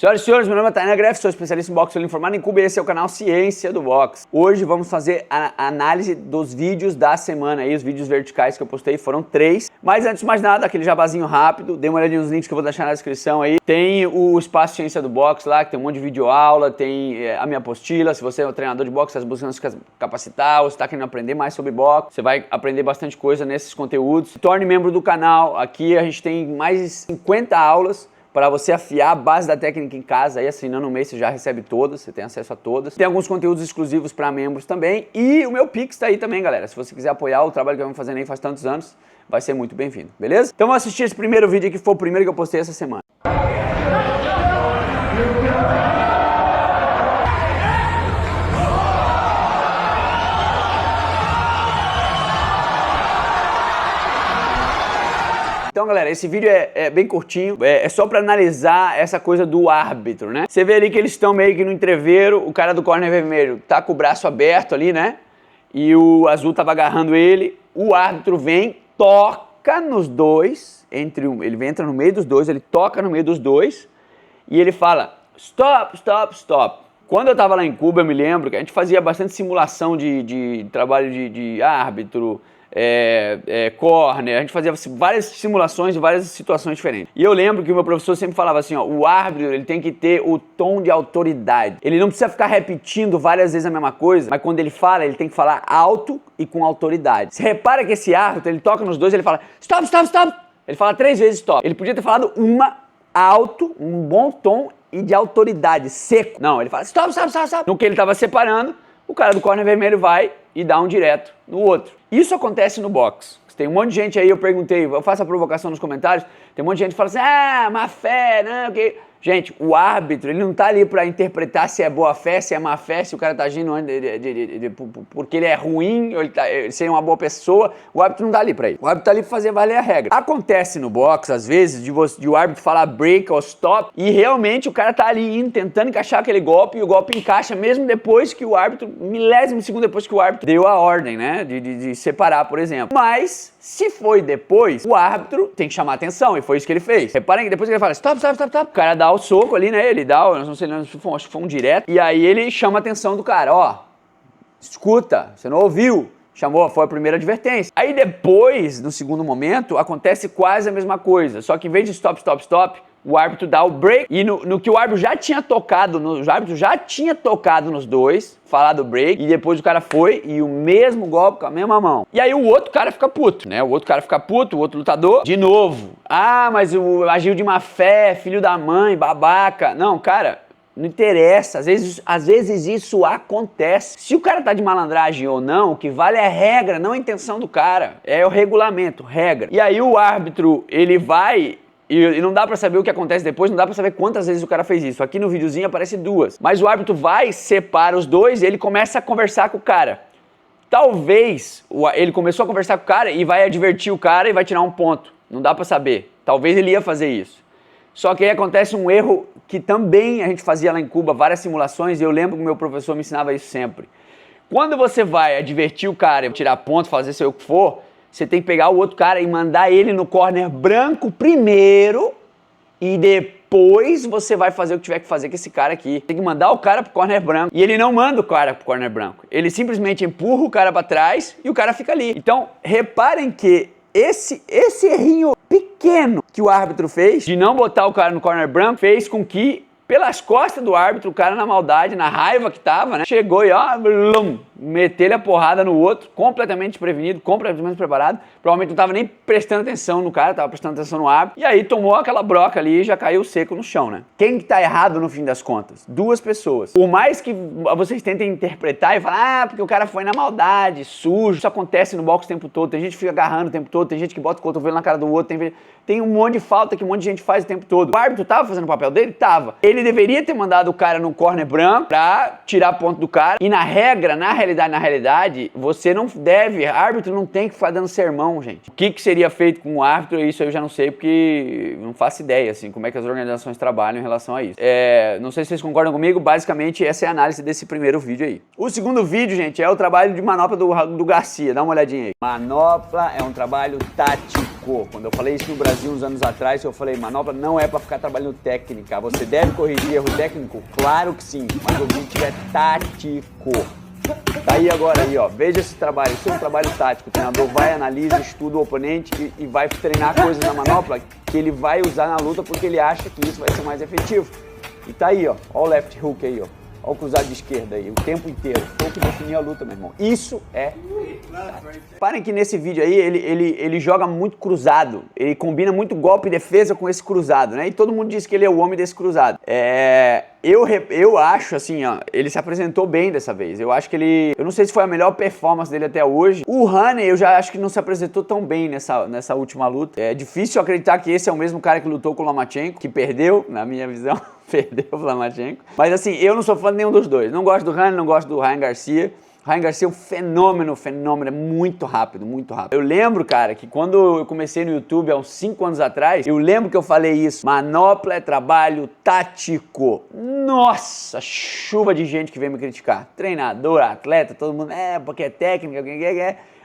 Senhoras e senhores, meu nome é Tainan Greff, sou especialista em boxe, sou informado em Cuba e esse é o canal Ciência do Boxe. Hoje vamos fazer a análise dos vídeos da semana aí, os vídeos verticais que eu postei foram 3. Mas antes de mais nada, aquele jabazinho rápido, dê uma olhadinha nos links que eu vou deixar na descrição aí. Tem o espaço Ciência do Boxe lá, que tem um monte de videoaula, tem a minha apostila, se você é um treinador de boxe, está buscando se capacitar, ou está querendo aprender mais sobre boxe, você vai aprender bastante coisa nesses conteúdos. Se torne membro do canal, aqui a gente tem mais de 50 aulas para você afiar a base da técnica em casa, aí assinando um mês você já recebe todas, você tem acesso a todas. Tem alguns conteúdos exclusivos para membros também e o meu Pix tá aí também, galera. Se você quiser apoiar o trabalho que eu venho fazendo aí faz tantos anos, vai ser muito bem-vindo, beleza? Então vamos assistir esse primeiro vídeo aqui, que foi o primeiro que eu postei essa semana. Então, galera, esse vídeo é bem curtinho, é só pra analisar essa coisa do árbitro, né? Você vê ali que eles estão meio que no entreveiro, o cara do corner vermelho tá com o braço aberto ali, né? E o azul tava agarrando ele, o árbitro vem, toca nos dois, ele entra no meio dos dois, ele toca no meio dos dois e ele fala, stop, stop, stop. Quando eu tava lá em Cuba, eu me lembro que a gente fazia bastante simulação de trabalho de árbitro, corner, a gente fazia várias simulações de várias situações diferentes. E eu lembro que o meu professor sempre falava assim, ó, o árbitro ele tem que ter o tom de autoridade. Ele não precisa ficar repetindo várias vezes a mesma coisa, mas quando ele fala, ele tem que falar alto e com autoridade. Você repara que esse árbitro, ele toca nos dois, ele fala stop, stop, stop. Ele fala 3 vezes stop. Ele podia ter falado uma alto, um bom tom e de autoridade, seco. Não, ele fala stop, stop, stop, stop. No que ele tava separando, o cara do corner vermelho vai e dá um direto no outro. Isso acontece no boxe. Tem um monte de gente aí, eu perguntei, eu faço a provocação nos comentários, tem um monte de gente que fala assim, má fé, não, ok. Gente, o árbitro, ele não tá ali pra interpretar se é boa fé, se é má fé, se o cara tá agindo porque ele é ruim, ou ele seria uma boa pessoa, o árbitro não tá ali pra isso. O árbitro tá ali pra fazer valer a regra. Acontece no boxe, às vezes, de o árbitro falar break ou stop, e realmente o cara tá ali tentando encaixar aquele golpe, e o golpe encaixa mesmo depois que o árbitro, milésimo segundo depois que o árbitro deu a ordem, né, de separar, por exemplo. Mas, se foi depois, o árbitro tem que chamar atenção, e foi isso que ele fez. Reparem que depois que ele fala stop, stop, stop, stop, o cara dá o soco ali, né, ele dá, eu não sei, acho que foi um direto, e aí ele chama a atenção do cara, ó, escuta, você não ouviu, chamou, foi a primeira advertência. Aí depois, no segundo momento, acontece quase a mesma coisa, só que em vez de stop, stop, stop, o árbitro dá o break, e no que o árbitro já tinha tocado, nos dois, falado break, e depois o cara foi, e o mesmo golpe com a mesma mão. E aí o outro cara fica puto, né? O outro lutador, de novo. Mas agiu de má fé, filho da mãe, babaca. Não, cara, não interessa, às vezes isso acontece. Se o cara tá de malandragem ou não, o que vale é a regra, não a intenção do cara. É o regulamento, regra. E aí o árbitro, ele vai... E não dá pra saber o que acontece depois, não dá pra saber quantas vezes o cara fez isso. Aqui no videozinho aparece 2. Mas o árbitro vai, separa os dois e ele começa a conversar com o cara. Talvez ele começou a conversar com o cara e vai advertir o cara e vai tirar um ponto. Não dá pra saber. Talvez ele ia fazer isso. Só que aí acontece um erro que também a gente fazia lá em Cuba, várias simulações, e eu lembro que o meu professor me ensinava isso sempre. Quando você vai advertir o cara e tirar ponto, fazer sei o que for, você tem que pegar o outro cara e mandar ele no corner branco primeiro e depois você vai fazer o que tiver que fazer com esse cara aqui. Tem que mandar o cara pro corner branco. E ele não manda o cara pro corner branco. Ele simplesmente empurra o cara pra trás e o cara fica ali. Então, reparem que esse errinho pequeno que o árbitro fez, de não botar o cara no corner branco, fez com que, pelas costas do árbitro, o cara na maldade, na raiva que tava, né? Chegou e ó, meteu-lhe a porrada no outro, completamente desprevenido, completamente despreparado. Provavelmente não tava nem prestando atenção no cara, tava prestando atenção no árbitro. E aí tomou aquela broca ali e já caiu seco no chão, né? Quem que tá errado no fim das contas? 2 pessoas. Por mais que vocês tentem interpretar e falar, porque o cara foi na maldade, sujo, isso acontece no boxe o tempo todo, tem gente que fica agarrando o tempo todo, tem gente que bota o cotovelo na cara do outro, tem um monte de falta que um monte de gente faz o tempo todo. O árbitro tava fazendo o papel dele? Tava. Ele deveria ter mandado o cara no corner branco pra tirar ponto do cara. E na realidade, você não deve, árbitro não tem que ficar dando sermão, gente. O que seria feito com o árbitro, isso eu já não sei, porque não faço ideia, assim, como é que as organizações trabalham em relação a isso. Não sei se vocês concordam comigo, basicamente essa é a análise desse primeiro vídeo aí. O segundo vídeo, gente, é o trabalho de manopla do Garcia, dá uma olhadinha aí. Manopla é um trabalho tático. tático. Quando eu falei isso no Brasil uns anos atrás, eu falei, manopla não é para ficar trabalhando técnica. Você deve corrigir erro técnico? Claro que sim, mas o objetivo é tático. Tá aí agora, aí, ó. Veja esse trabalho. Isso é um trabalho tático. O treinador vai, analisa, estuda o oponente e vai treinar coisas na manopla que ele vai usar na luta porque ele acha que isso vai ser mais efetivo. E tá aí, ó. Ó o left hook aí, ó. Ó o cruzado de esquerda aí, o tempo inteiro. Foi o que definiu a luta, meu irmão. Isso é... Parem que nesse vídeo aí, ele joga muito cruzado. Ele combina muito golpe e defesa com esse cruzado, né? E todo mundo diz que ele é o homem desse cruzado. Eu acho, assim, ó, ele se apresentou bem dessa vez. Eu acho que ele... Eu não sei se foi a melhor performance dele até hoje. O Haney, eu já acho que não se apresentou tão bem nessa última luta. É difícil acreditar que esse é o mesmo cara que lutou com o Lomachenko, que perdeu, na minha visão. Perdeu o Lomachenko. Mas assim, eu não sou fã de nenhum dos dois. Não gosto do Haney, não gosto do Ryan Garcia. Ryan Garcia é um fenômeno, é muito rápido, muito rápido. Eu lembro, cara, que quando eu comecei no YouTube há uns 5 anos atrás, eu lembro que eu falei isso. Manopla é trabalho tático. Nossa, chuva de gente que veio me criticar. Treinador, atleta, todo mundo, porque é técnica,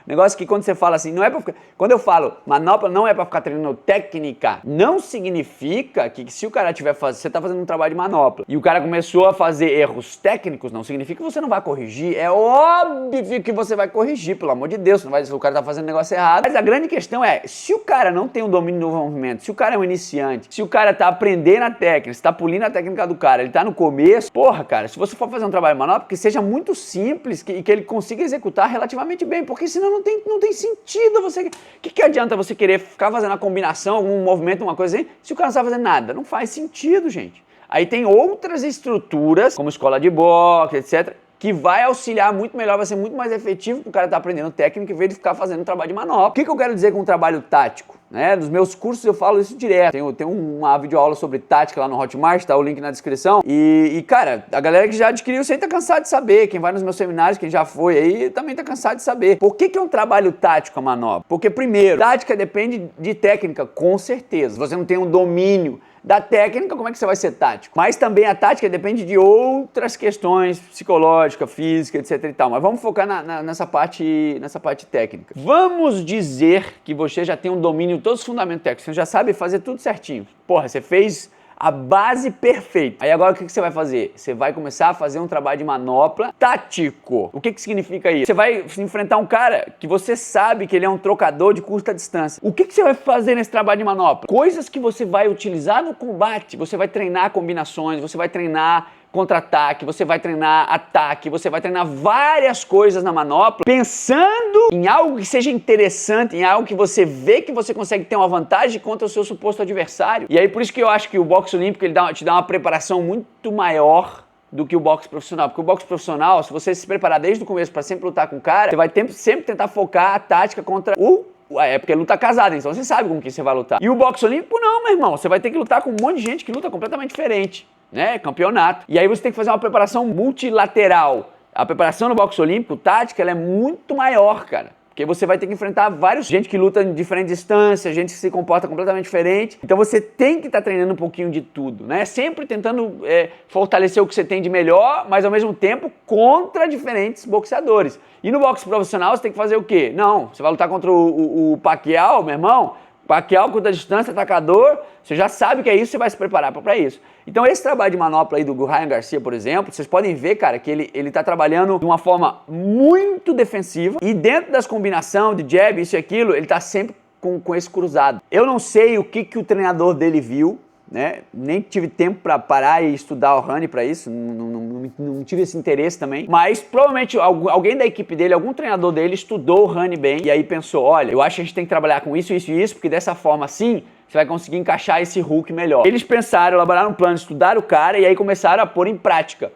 Negócio que quando você fala assim, não é pra ficar... Quando eu falo, manopla não é pra ficar treinando técnica, não significa que se o cara tiver fazendo... Você tá fazendo um trabalho de manopla e o cara começou a fazer erros técnicos, não significa que você não vai corrigir. É óbvio que você vai corrigir, pelo amor de Deus. Não vai dizer que o cara tá fazendo negócio errado. Mas a grande questão é, se o cara não tem um domínio do movimento, se o cara é um iniciante, se o cara tá aprendendo a técnica, se tá pulindo a técnica do cara, ele tá no começo, porra, cara, se você for fazer um trabalho de manopla, que seja muito simples e que ele consiga executar relativamente bem, porque senão não tem sentido você... Que adianta você querer ficar fazendo a combinação, algum movimento, uma coisa assim, se o cara não sabe fazer nada? Não faz sentido, gente. Aí tem outras estruturas, como escola de boxe, etc., que vai auxiliar muito melhor, vai ser muito mais efetivo que o cara tá aprendendo técnica em vez de ficar fazendo um trabalho de manopla. O que eu quero dizer com um trabalho tático? Nos meus cursos eu falo isso direto. Tem uma videoaula sobre tática lá no Hotmart, tá o link na descrição. E cara, a galera que já adquiriu isso aí tá cansado de saber. Quem vai nos meus seminários, quem já foi aí, também tá cansado de saber. Por que é um trabalho tático a manopla? Porque primeiro, tática depende de técnica, com certeza. Se você não tem um domínio da técnica, como é que você vai ser tático? Mas também a tática depende de outras questões psicológica, física, etc e tal. Mas vamos focar nessa parte técnica. Vamos dizer que você já tem um domínio, todos os fundamentos técnicos, você já sabe fazer tudo certinho. Porra, você fez a base perfeita. Aí agora o que você vai fazer? Você vai começar a fazer um trabalho de manopla tático. O que significa isso? Você vai enfrentar um cara que você sabe que ele é um trocador de curta distância. O que você vai fazer nesse trabalho de manopla? Coisas que você vai utilizar no combate. Você vai treinar combinações, você vai treinar contra-ataque, você vai treinar ataque, você vai treinar várias coisas na manopla, pensando em algo que seja interessante, em algo que você vê que você consegue ter uma vantagem contra o seu suposto adversário. E aí por isso que eu acho que o boxe olímpico ele te dá uma preparação muito maior do que o boxe profissional. Porque o boxe profissional, se você se preparar desde o começo para sempre lutar com o cara, você vai sempre tentar focar a tática contra porque é luta casada, então você sabe com quem você vai lutar. E o boxe olímpico não, meu irmão. Você vai ter que lutar com um monte de gente que luta completamente diferente, né? Campeonato. E aí você tem que fazer uma preparação multilateral. A preparação no boxe olímpico, tática, ela é muito maior, cara. Porque você vai ter que enfrentar gente que luta em diferentes distâncias, gente que se comporta completamente diferente. Então você tem que estar treinando um pouquinho de tudo, né? Sempre tentando fortalecer o que você tem de melhor, mas ao mesmo tempo contra diferentes boxeadores. E no boxe profissional você tem que fazer o quê? Não, você vai lutar contra o Pacquiao, meu irmão. Pacquiao curta distância, atacador, você já sabe que é isso, você vai se preparar para isso. Então esse trabalho de manopla aí do Ryan Garcia, por exemplo, vocês podem ver, cara, que ele tá trabalhando de uma forma muito defensiva e dentro das combinações de jab, isso e aquilo, ele tá sempre com esse cruzado. Eu não sei o que o treinador dele viu, né? Nem tive tempo para parar e estudar o Haney para isso, não tive esse interesse também, mas provavelmente alguém da equipe dele, algum treinador dele estudou o Haney bem e aí pensou, olha, eu acho que a gente tem que trabalhar com isso, isso e isso, porque dessa forma assim, você vai conseguir encaixar esse hook melhor. Eles pensaram, elaboraram um plano, estudaram o cara e aí começaram a pôr em prática,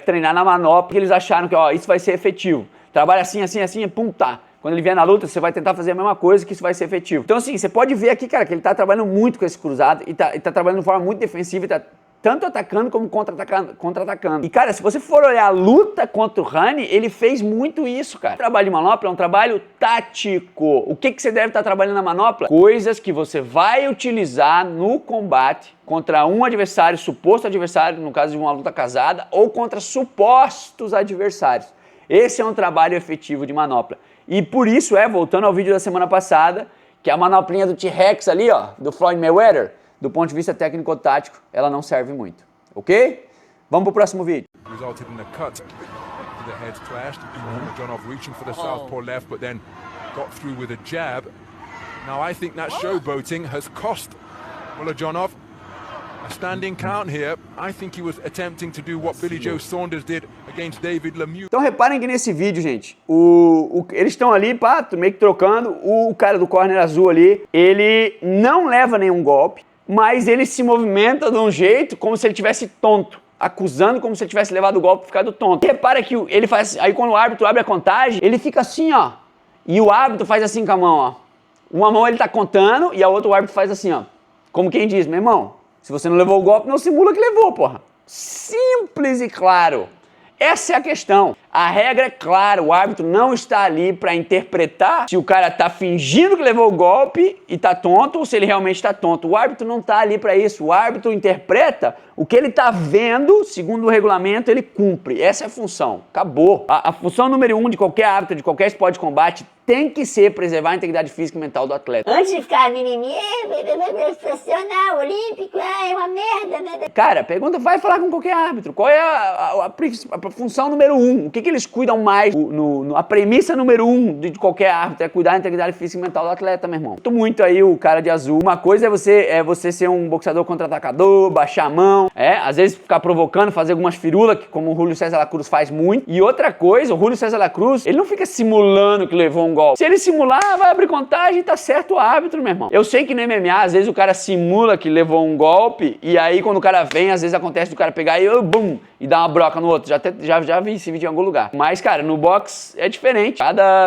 treinar na manopla, porque eles acharam que, isso vai ser efetivo, trabalha assim, assim, assim, pum, tá. Quando ele vier na luta, você vai tentar fazer a mesma coisa que isso vai ser efetivo. Então assim, você pode ver aqui, cara, que ele tá trabalhando muito com esse cruzado e tá trabalhando de forma muito defensiva e tá tanto atacando como contra-atacando. E cara, se você for olhar a luta contra o Haney, ele fez muito isso, cara. O trabalho de manopla é um trabalho tático. O que você deve estar trabalhando na manopla? Coisas que você vai utilizar no combate contra um adversário, suposto adversário, no caso de uma luta casada, ou contra supostos adversários. Esse é um trabalho efetivo de manopla. E por isso voltando ao vídeo da semana passada, que é a manoplinha do T-Rex ali, ó, do Floyd Mayweather, do ponto de vista técnico-tático, ela não serve muito, ok? Vamos pro próximo vídeo. Resulted in a cut. The heads clashed. Nurmagomedov reaching for the southpaw left, but then got through with a jab. Now I think that showboating has cost Nurmagomedov a standing count here. I think he was attempting to do what Billy Joe Saunders did against David Lemieux. Então reparem que nesse vídeo, gente, eles estão ali, pá, meio que trocando, o cara do corner azul ali, ele não leva nenhum golpe, mas ele se movimenta de um jeito como se ele tivesse tonto, acusando como se ele tivesse levado o golpe e ficado tonto. E repara que ele faz, aí quando o árbitro abre a contagem, ele fica assim, ó, e o árbitro faz assim com a mão, ó. Uma mão ele tá contando e a outra o árbitro faz assim, ó, como quem diz, meu irmão, se você não levou o golpe, não simula que levou, porra. Simples e claro. Essa é a questão. A regra é clara, o árbitro não está ali para interpretar se o cara tá fingindo que levou o golpe e tá tonto ou se ele realmente está tonto. O árbitro não tá ali para isso. O árbitro interpreta o que ele tá vendo, segundo o regulamento, ele cumpre. Essa é a função. Acabou. A função número 1 de qualquer árbitro, de qualquer esporte de combate, tem que ser preservar a integridade física e mental do atleta. Antes de ficar mimimi, profissional, olímpico, é uma merda, né? Cara, pergunta, vai falar com qualquer árbitro. Qual é a função número 1? O que eles cuidam mais? A premissa número 1 de qualquer árbitro é cuidar da integridade física e mental do atleta, meu irmão. Muito aí o cara de azul. Uma coisa é você ser um boxeador contra-atacador, baixar a mão, às vezes ficar provocando, fazer algumas firulas, como o Julio César La Cruz faz muito. E outra coisa, o Julio César La Cruz, ele não fica simulando que levou um golpe. Se ele simular, vai abrir contagem e tá certo o árbitro, meu irmão. Eu sei que no MMA, às vezes o cara simula que levou um golpe e aí quando o cara vem, às vezes acontece do cara pegar e bum, e dar uma broca no outro. Já vi esse vídeo em algum lugar. Mas, cara, no boxe é diferente.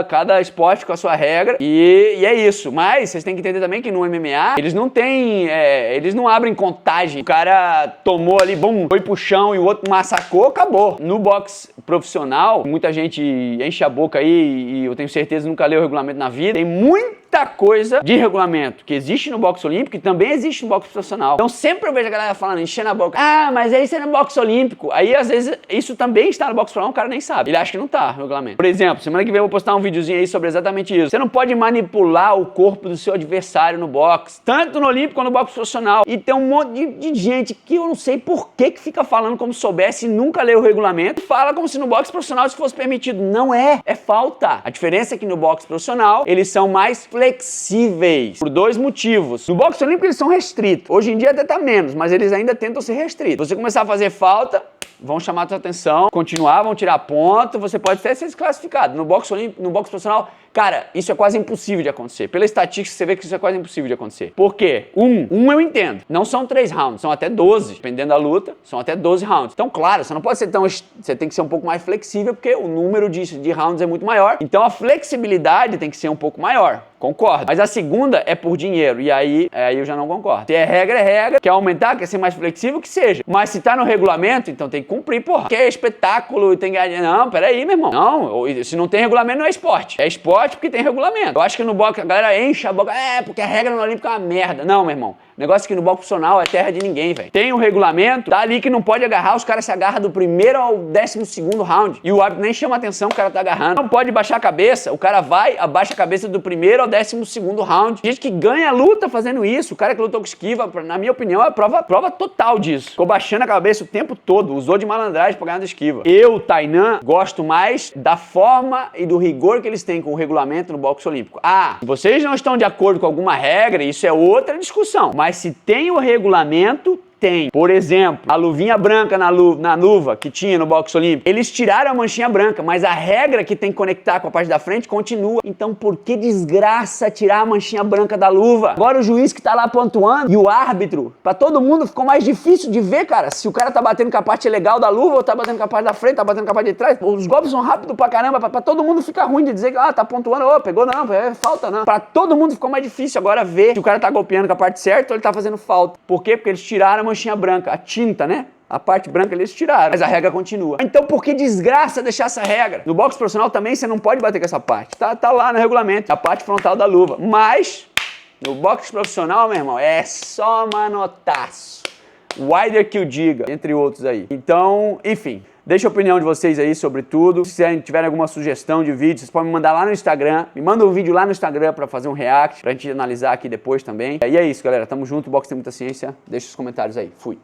Cada esporte com a sua regra e é isso. Mas vocês têm que entender também que no MMA, eles não têm, eles não abrem contagem. O cara tomou ali, bum, foi pro chão e o outro massacrou, acabou. No boxe profissional, muita gente enche a boca aí e eu tenho certeza nunca leu o regulamento na vida. Tem muita coisa de regulamento que existe no boxe olímpico e também existe no boxe profissional. Então sempre eu vejo a galera falando, enchendo a boca, mas aí isso é no boxe olímpico. Aí às vezes isso também está no boxe profissional, o cara nem sabe. Ele acha que não tá no regulamento. Por exemplo, semana que vem eu vou postar um videozinho aí sobre exatamente isso. Você não pode manipular o corpo do seu adversário no boxe, tanto no olímpico quanto no boxe profissional. E tem um monte de gente que eu não sei por que fica falando como se soubesse e nunca leu o regulamento e fala como se no boxe profissional isso fosse permitido. Não é falta. A diferença é que no boxe profissional eles são mais flexíveis por dois motivos. No boxe olímpico eles são restritos. Hoje em dia até tá menos, mas eles ainda tentam ser restritos. Você começar a fazer falta, vão chamar a sua atenção, continuar, vão tirar ponto, você pode até ser desclassificado. No boxe olímpico, no boxe profissional, cara, isso é quase impossível de acontecer. Pela estatística, você vê que isso é quase impossível de acontecer. Por quê? Um eu entendo. Não são 3 rounds, são até 12. Dependendo da luta, são até 12 rounds. Então, claro, você não pode ser tão... Você tem que ser um pouco mais flexível, porque o número de rounds é muito maior. Então, a flexibilidade tem que ser um pouco maior. Concordo. Mas a segunda é por dinheiro. E aí eu já não concordo. Se é regra. Quer aumentar, quer ser mais flexível, que seja. Mas se tá no regulamento, então tem que cumprir, porra. Que é espetáculo, tem que... Não, peraí, meu irmão. Não, se não tem regulamento, não é esporte. É esporte porque tem regulamento. Eu acho que no boxe a galera enche a boca. Porque a regra no Olímpico é uma merda. Não, meu irmão. O negócio é que no boxe profissional é terra de ninguém, velho. Tem um regulamento, tá ali que não pode agarrar, os caras se agarram do primeiro ao 12º round. E o árbitro nem chama atenção, o cara tá agarrando. Não pode baixar a cabeça, o cara vai, abaixa a cabeça do primeiro ao 12º round. Gente que ganha a luta fazendo isso. O cara que lutou com esquiva, na minha opinião, é prova total disso. Ficou baixando a cabeça o tempo todo, usou de malandragem pra ganhar da esquiva. Eu, Tainan, gosto mais da forma e do rigor que eles têm com o regulamento no boxe olímpico. Se vocês não estão de acordo com alguma regra, isso é outra discussão. Mas se tem o regulamento, tem. Por exemplo, a luvinha branca na luva que tinha no boxe olímpico, eles tiraram a manchinha branca, mas a regra que tem que conectar com a parte da frente continua. Então por que desgraça tirar a manchinha branca da luva? Agora o juiz que tá lá pontuando e o árbitro, pra todo mundo ficou mais difícil de ver, cara, se o cara tá batendo com a parte legal da luva ou tá batendo com a parte da frente, tá batendo com a parte de trás. Os golpes são rápidos pra caramba, pra todo mundo ficar ruim de dizer que tá pontuando, pegou não, é falta não. Pra todo mundo ficou mais difícil agora ver se o cara tá golpeando com a parte certa ou ele tá fazendo falta. Por quê? Porque eles tiraram a manchinha branca, a tinta, né? A parte branca eles tiraram, mas a regra continua. Então por que desgraça deixar essa regra? No boxe profissional também você não pode bater com essa parte. Tá lá no regulamento, a parte frontal da luva. Mas no boxe profissional, meu irmão, é só manotaço. Wilder que o diga, entre outros aí. Então, enfim, Deixa a opinião de vocês aí sobre tudo. Se tiverem alguma sugestão de vídeo, vocês podem me mandar lá no Instagram. Me manda um vídeo lá no Instagram pra fazer um react, pra gente analisar aqui depois também. E é isso, galera. Tamo junto. Boxe tem muita ciência. Deixa os comentários aí. Fui.